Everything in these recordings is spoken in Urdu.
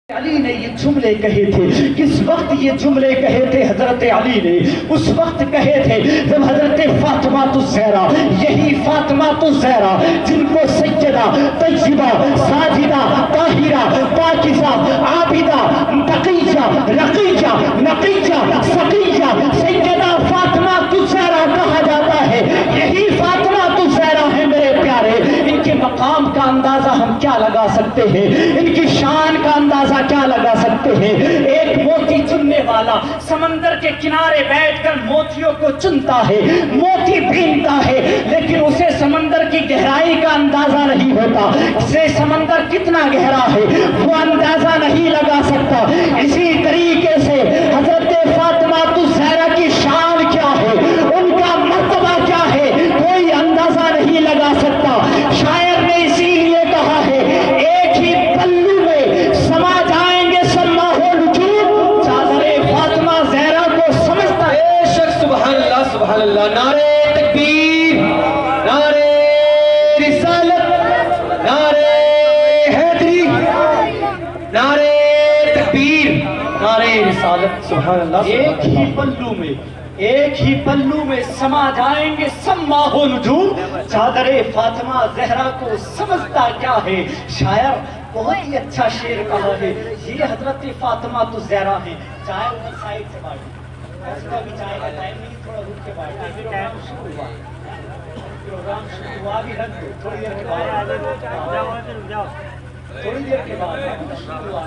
علی نے یہ جملے کہے تھے. کس وقت یہ جملے کہے تھے حضرت علی نے؟ اس وقت کہے تھے جب حضرت فاطمہ الزہرا، یہی فاطمہ الزہرا جن کو سیدہ طیبہ ساجدہ طاہرہ پاکیزہ عابدہ تقیہ رقیہ نقیہ سقیہ سیدہ فاطمہ الزہرا کہا جاتا ہے. یہی فاطمہ الزہرا ہے میرے پیارے. ان کے مقام کا اندازہ ہم کیا لگا سکتے ہیں؟ ان کی شان کا اندازہ کیا لگا سکتے ہیں؟ ایک موتی چننے والا سمندر کے کنارے بیٹھ کر موتیوں کو چنتا ہے، موتی بھینتا ہے، لیکن اسے سمندر کی گہرائی کا اندازہ نہیں ہوتا. اسے سمندر کتنا گہرا ہے وہ اندازہ نہیں لگا سکتا. اسی طریقے سے حضرت فاطمہ الزہرا کی شان کیا ہے، ان کا مرتبہ کیا ہے، کوئی اندازہ نہیں لگا سکتا. شاعر نے اسی لیے کہا ہے ایک ہی پلو میں سما جائیں گے سما ہو نجوم. چادر فاطمہ زہرا کو سمجھتا ہے. بے شک. سبحان اللہ سبحان اللہ. نعرہ تکبیر، نعرہ رسالت، نعرہ حیدری، نعرہ تکبیر، نعرہ رسالت. سبحان اللہ. ایک ہی پلو میں، ایک ہی پلو میں سما جائیں گے سما ہو نجوم. چادر فاطمہ زہرا کو سمجھتا کیا ہے. شاعر بہت ہی اچھا شعر کہا ہے. یہ حضرت فاطمہ الزہرا ہے. چائے ادھر سائڈ سے بانٹیں. اس کا بھی چائے کا ٹائم نہیں، تھوڑا رک کے بانٹیں. پروگرام شروع ہوا، پروگرام شروع ہوا، بھی رکھ دو تھوڑی دیر کے بعد، تھوڑی دیر کے بعد شروع ہوا.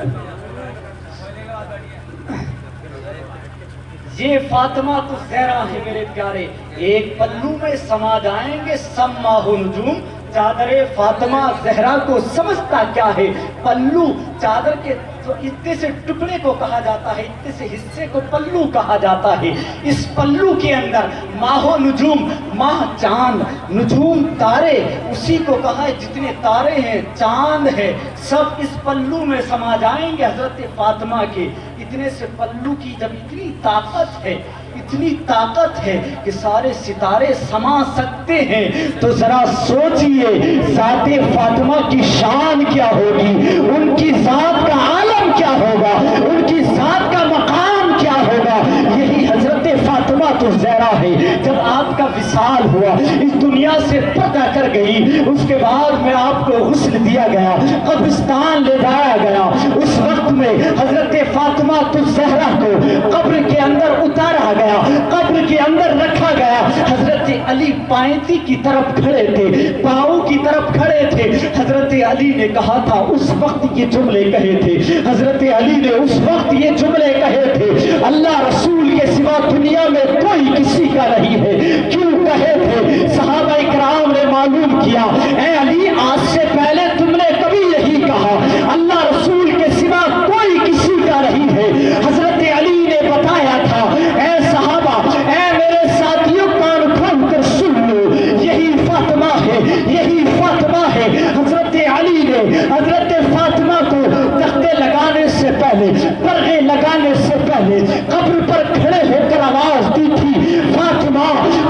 یہ فاطمہ الزہرا ہے میرے پیارے. ایک پلو میں سما جائیں گے سما ہو نجوم. چادر فاطمہ زہرا کو سمجھتا کیا ہے. پلو چادر کے اتنے سے ٹکڑے کو کہا جاتا ہے، اتنے سے حصے کو پلو کہا جاتا ہے. اس پلو کے اندر ماہ و نجوم، ماہ چاند، نجوم تارے، اسی کو کہا ہے جتنے تارے ہیں چاند ہے سب اس پلو میں سما جائیں گے حضرت فاطمہ کے. اتنے سے پلو کی جب اتنی طاقت ہے، اتنی طاقت ہے کہ سارے ستارے سما سکتے ہیں، تو ذرا سوچئے ذات فاطمہ کی شان کیا ہوگی، ان کی ذات کا عالم کیا ہوگا، ان کی ذات کا مقام کیا ہوگا. یہی حضرت فاطمہ الزہرا ہے. جب آپ کا وصال ہوا، اس دنیا سے پردہ کر گئی، اس کے بعد میں آپ کو غسل دیا گیا، قبرستان لے جایا گیا. اس وقت میں حضرت فاطمہ الزہرا کو قبر کے اندر اتارا گیا، قبر کے اندر رکھا گیا. حضرت علی پائنتی کی طرف کھڑے تھے، پاؤں کی طرف کھڑے تھے. حضرت علی نے کہا تھا اس وقت یہ جملے کہے تھے، حضرت علی نے اس وقت یہ جملے کہے تھے اللہ رسول کے سوا دنیا میں کوئی کسی کا نہیں ہے. کیوں کہے تھے؟ صحابہ اکرام نے معلوم کیا اے علی آج سے پہلے تم نے کبھی یہی کہا اللہ رسول کے سوا کوئی کسی کا نہیں ہے. حضرت علی نے بتایا تھا اے صحابہ، اے میرے ساتھیوں کان کھول کر سن لو، یہی فاطمہ ہے، یہی فاطمہ ہے. حضرت علی نے حضرت فاطمہ کو تختے لگانے سے پہلے، پرغے لگانے سے پہلے قبر پر کھڑے ہو کر آواز دی تھی فاطمہ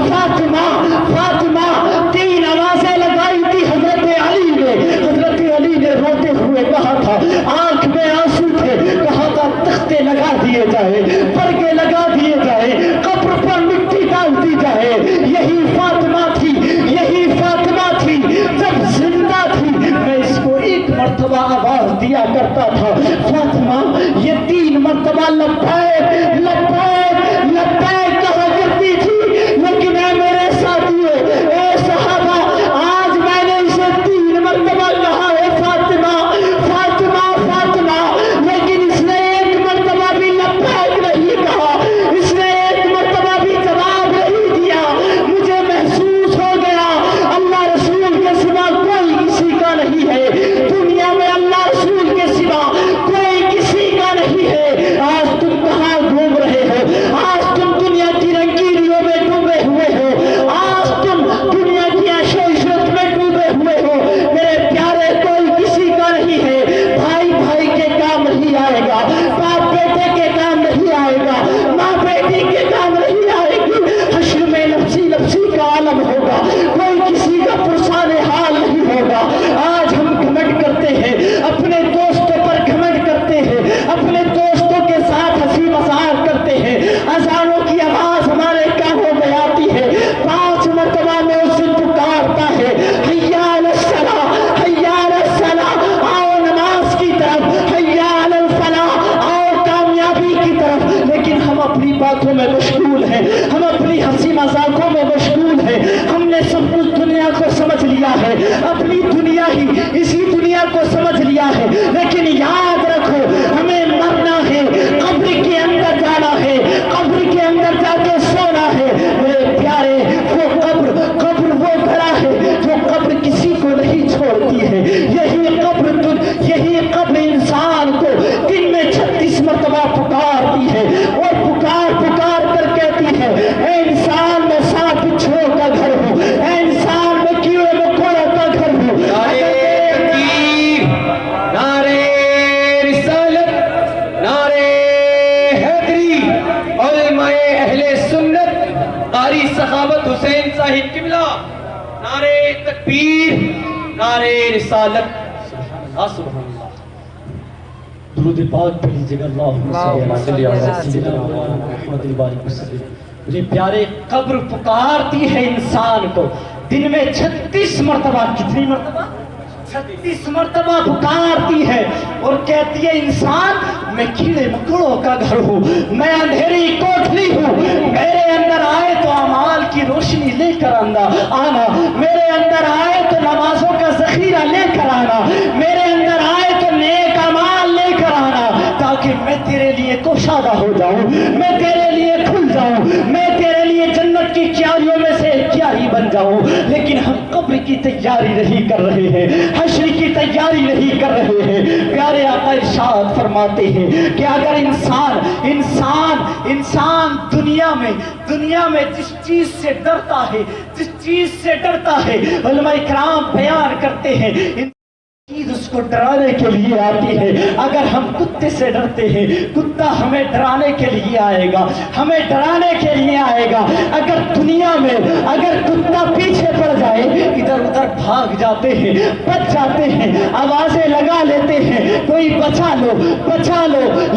فاطمہ فاطمہ. 3 آوازیں لگائی تھی حضرت علی نے. حضرت علی نے روتے ہوئے کہا تھا، آنکھ میں آنسو تھے، کہا تھا تختے لگا دیے جائے، پرگے لگا دیے جائے، قبر پر مٹی ڈال دی جائے. یہی فاطمہ تھی، یہی فاطمہ تھی. جب زندہ تھی میں اس کو ایک مرتبہ آواز دیا کرتا تھا فاطمہ. یہ 3 مرتبہ لبیک لبیک لبیک کہا کرتی تھی. لیکن اے میرے ساتھیوں، اے صحابہ، آج میں نے اسے 3 مرتبہ کہا ہے فاطمہ فاطمہ فاطمہ، لیکن اس نے ایک مرتبہ بھی لبیک نہیں کہا، اس نے ایک مرتبہ بھی جواب نہیں دیا. مجھے محسوس ہو گیا اللہ رسول کے سوا کوئی کسی کا نہیں ہے، دنیا میں اللہ رسول کے سوا کوئی کسی کا نہیں ہے. آج تم کہاں باتوں میں مشغول ہیں, ہم اپنی ہنسی مذاقوں میں مشغول ہیں. ہم نے سب کچھ دنیا کو سمجھ لیا ہے, اپنی دنیا ہی اسی دنیا کو سمجھ لیا ہے. لیکن یاد رکھو ہمیں مرنا ہے, قبر کے اندر جانا ہے, قبر کے اندر جا کے سونا ہے. میرے پیارے وہ قبر وہ گھڑا ہے جو قبر کسی کو نہیں چھوڑتی ہے. یہی قبر انسان کو دن میں 36 مرتبہ پکارتی ہے, اور پکار کر کہتی ہے اے انسان میں سانپ بچھوؤں کا گھر ہوں, اے انسان میں کیڑے مکوڑوں کا گھر ہوں. نعرے رسالت, نعرے حیدری, علماء اہل سنت, قاری سخاوت حسین صاحب قبلہ, نعرے تکبیر, نعرے رسالت. سبحان اللہ. درود پاک پڑھ لیجیے گا. اللہم صلی علی سیدنا محمد وعلیہ وسلم. میرے پیارے قبر پکارتی ہے انسان کو دن میں 36 مرتبہ. کتنی مرتبہ؟ 36 مرتبہ پکارتی ہے اور کہتی ہے انسان میں کیڑے مکوڑوں کا گھر ہوں, میں اندھیری کوٹھلی ہوں. میرے اندر آئے تو اعمال کی روشنی لے کر آنا, میرے اندر آئے تو نمازوں کا ذخیرہ لے کر آنا, میرے اندر آئے تو نیک اعمال لے کر آنا, تاکہ میں تیرے لیے کوشادہ ہو جاؤں, میں تیرے لیے کھل جاؤں, میں تیرے لیے جنت کی کیاریوں میں سے ایک کیاری بن جاؤں. لیکن ہم قبر کی تیاری نہیں کر رہے ہیں, حشر کی تیاری نہیں کر رہے ہیں. پیارے آقا ارشاد فرماتے ہیں کہ اگر انسان دنیا میں جس چیز سے ڈرتا ہے, علماء کرام بیان کرتے ہیں چیز اس کو ڈرانے کے لیے آتی ہے. اگر ہم کتے سے ڈرتے ہیں, کتا ہمیں ڈرانے کے لیے آئے گا, ہمیں ڈرانے کے لیے آئے گا. اگر دنیا میں اگر کتا پیچھے پڑ جائے, ادھر ادھر بھاگ جاتے ہیں, بچ جاتے ہیں, آوازیں لگا لیتے ہیں کوئی بچا لو.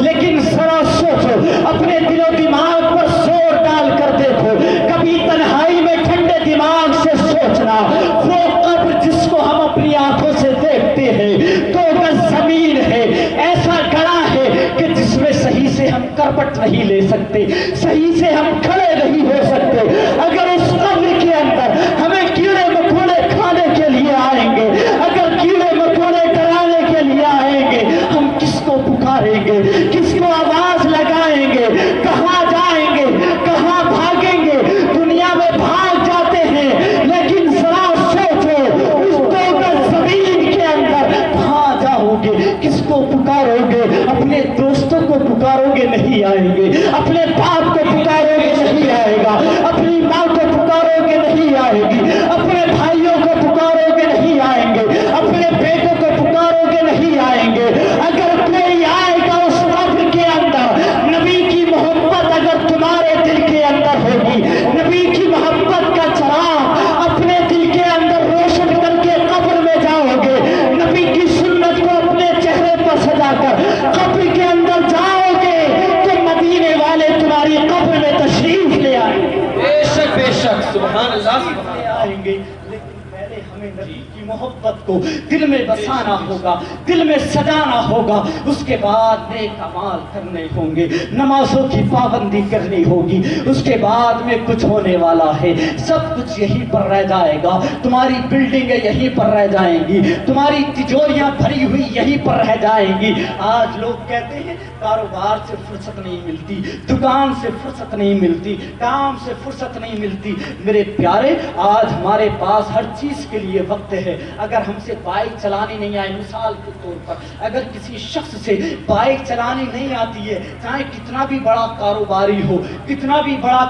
لیکن ذرا سوچو, اپنے دل و دماغ پر زور ڈال کر دیکھو, کبھی تنہائی میں ٹھنڈے دماغ سے سوچنا, وہ قبر جس کو ہم اپنی آنکھوں سے دیکھتے ہیں 2 گز زمین ہے, ایسا گڑا ہے کہ جس میں صحیح سے ہم کرپٹ نہیں لے سکتے, صحیح سے ہم کھڑے نہیں ہو سکتے. اگر اس قبر کے اندر ہمیں کیڑے مکوڑے کھانے کے لیے آئیں گے, اگر کیڑے مکوڑے ڈرانے کے لیے آئیں گے, ہم کس کو پکاریں گے, کس کو آواز لگائیں گے, کہاں جائیں گے, کہاں بھاگیں گے؟ دنیا میں بھاگ جاتے ہیں, لیکن ذرا سوچو اس 2 گز زمین کے اندر کہاں جاؤ گے, کس کو پکارو گے؟ اپنے دوستوں کو پکارو گے, نہیں آئیں گے. اپنے باپ کو پکارو گے, نہیں آئے گا. اپنی ماں کو پکارو گے, نہیں آئے گی. اپنے بھائیوں کو پکارو گے, نہیں آئیں گے. اپنے بیٹوں کو پکارو گے, نہیں آئیں گے. اگر کوئی آئے گا اس قبر کے اندر, نبی کی محبت اگر تمہارے دل کے اندر ہوگی, نبی کی محبت کا چراغ اپنے دل کے اندر روشن کر کے قبر میں جاؤ گے, نبی کی سنت کو اپنے چہرے پر سجا کر قبر کے اندر جاؤ گے, تو مدینے والے تمہاری قبر میں تشریف لے آئیں گے. بے شک سبحان اللہ. آئیں گے, لیکن پہلے ہمیں نبی کی محبت کو دل میں بسانا ہوگا, دل میں سجانا ہوگا. اس کے بعد نیک اعمال کرنے ہوں گے, نمازوں کی پابندی کرنی ہوگی. اس کے بعد میں کچھ ہونے والا ہے, سب کچھ یہیں پر رہ جائے گا. تمہاری بلڈنگیں یہیں پر رہ جائیں گی, تمہاری تجوریاں بھری ہوئی یہیں پر رہ جائیں گی. آج لوگ کہتے ہیں کاروبار سے فرصت نہیں ملتی, دکان سے فرصت نہیں ملتی, کام سے فرصت نہیں ملتی. میرے پیارے, آج ہمارے پاس ہر چیز کے لیے وقت ہے. اگر ہم سے بائک چلانی نہیں آئی, مثال کے طور پر اگر کسی شخص سے بائک چلانی نہیں آتی ہے, چاہے کتنا بھی بڑا کاروباری ہو, کتنا بھی بڑا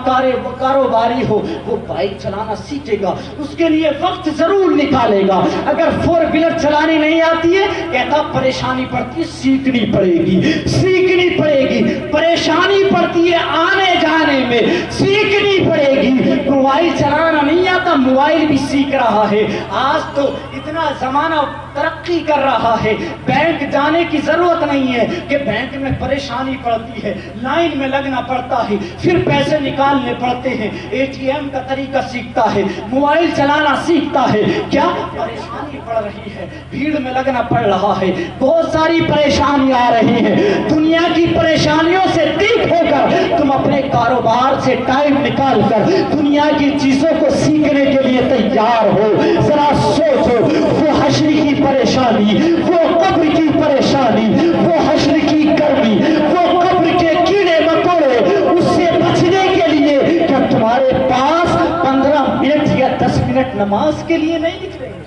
کاروباری ہو, وہ بائک چلانا سیکھے گا, اس کے لیے وقت ضرور نکالے گا. اگر 4 ویلر چلانی نہیں آتی ہے, کہتا پریشانی پڑتی ہے, سیکھنی پڑے گی, پریشانی پڑتی ہے آنے جانے میں, سیکھنی پڑے گی. موبائل چلانا نہیں آتا, موبائل بھی سیکھ رہا ہے. آج تو اتنا زمانہ ترقی کر رہا ہے, بینک جانے کی ضرورت نہیں ہے کہ بینک میں پریشانی پڑتی ہے, لائن میں لگنا پڑتا ہے, پھر پیسے نکالنے پڑتے ہیں, ATM کا طریقہ سیکھتا ہے, موبائل چلانا سیکھتا ہے. کیا پریشانی پڑ رہی ہے, بھیڑ میں لگنا پڑ رہا ہے, بہت ساری پریشانیاں آ رہی ہیں. دنیا کی پریشانیوں سے دل مصروف ہو کر تم اپنے کاروبار سے ٹائم نکال کر دنیا کی چیزوں کو سیکھنے کے لیے تیار ہو، ذرا سوچو وہ حشر کی پریشانی، وہ قبر کی پریشانی، وہ حشر کی گرمی، وہ قبر کے کیڑے مکوڑے، اس سے بچنے کے لیے کیا تمہارے پاس 15 منٹ یا 10 منٹ نماز کے لیے نہیں نکلیں گے؟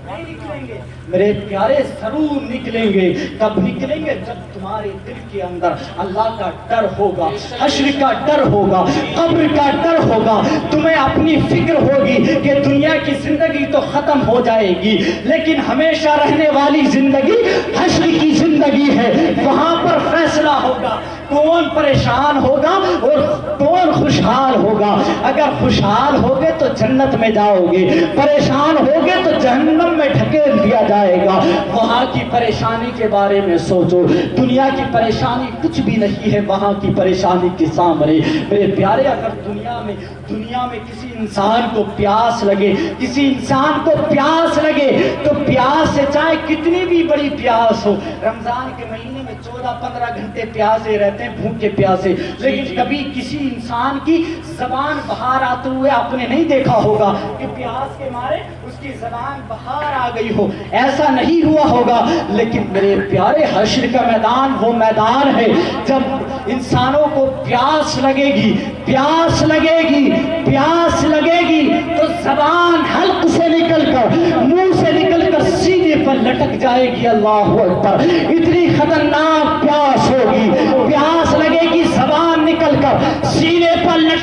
نہیں نکلیں گے میرے پیارے، ضرور نکلیں گے۔ کب نکلیں گے؟ جب تمہارے دل کے اندر اللہ کا ڈر ہوگا، حشر کا ڈر ہوگا، قبر کا ڈر ہوگا، تمہیں اپنی فکر ہوگی کہ دنیا کی زندگی تو ختم ہو جائے گی لیکن ہمیشہ رہنے والی زندگی حشر کی زندگی ہے، وہاں پر فیصلہ ہوگا کون پریشان ہوگا اور کون خوشحال ہوگا۔ اگر خوشحال ہوگے تو جنت میں جاؤ گے، پریشان ہوگے تو جہنم میں ڈھکیل دیا جائے گا۔ وہاں کی پریشانی کے بارے میں سوچو، دنیا کی پریشانی کچھ بھی نہیں ہے وہاں کی پریشانی کے سامنے۔ میرے پیارے، اگر دنیا میں کسی انسان کو پیاس لگے، کسی انسان کو پیاس لگے تو پیاس سے چاہے کتنی بھی بڑی پیاس ہو، رمضان کے مہینے میں 14-15 گھنٹے پیاسے رہتے ہیں، بھوکے پیاسے، لیکن کبھی کسی انسان کی زبان باہر آتے ہوئے آپ نے نہیں دیکھا ہوگا کہ پیاس کے مارے اس کی زبان باہر آ گئی ہو، ایسا نہیں ہوا ہوگا۔ لیکن میرے پیارے، حشر کا میدان وہ میدان ہے جب انسانوں کو پیاس لگے گی، پیاس لگے گی، پیاس لگے گی تو زبان حلق سے نکل کر، منہ سے نکل کر سینے پر لٹک جائے گی۔ اللہ اکبر! اتنی خطرناک پیاس ہوگی، پیاس لگے گی، زبان نکل کر سینے پر لٹک